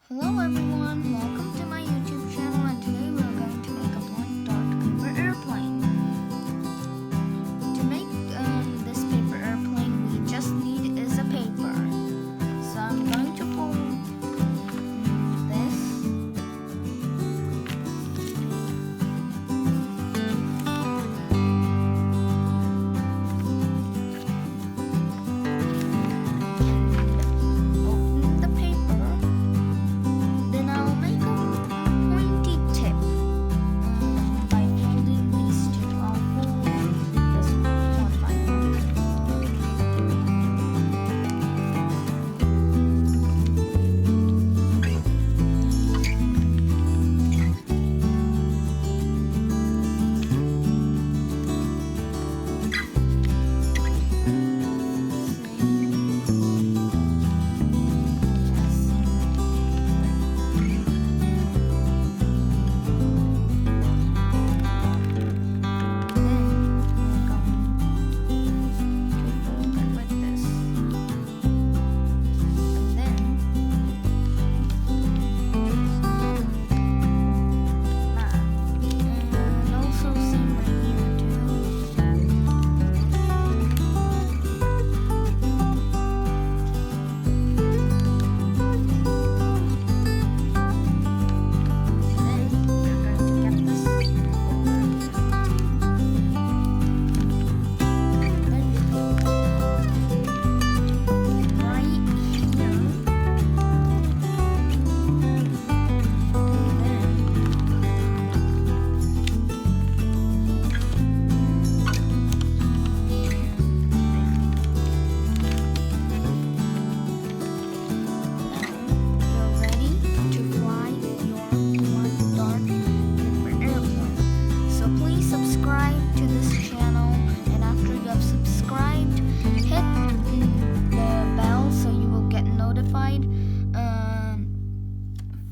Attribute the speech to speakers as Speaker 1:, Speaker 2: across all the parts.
Speaker 1: Hello everyone, welcome to my YouTube channel, and today we're going to make a blank dot paper airplane. To make this paper airplane, we just need is a paper. So I'm going to pull this. Open the paper. Then I'll make a pointy tip by folding these two. I'll fold this one by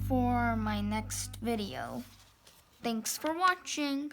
Speaker 1: for my next video. Thanks for watching.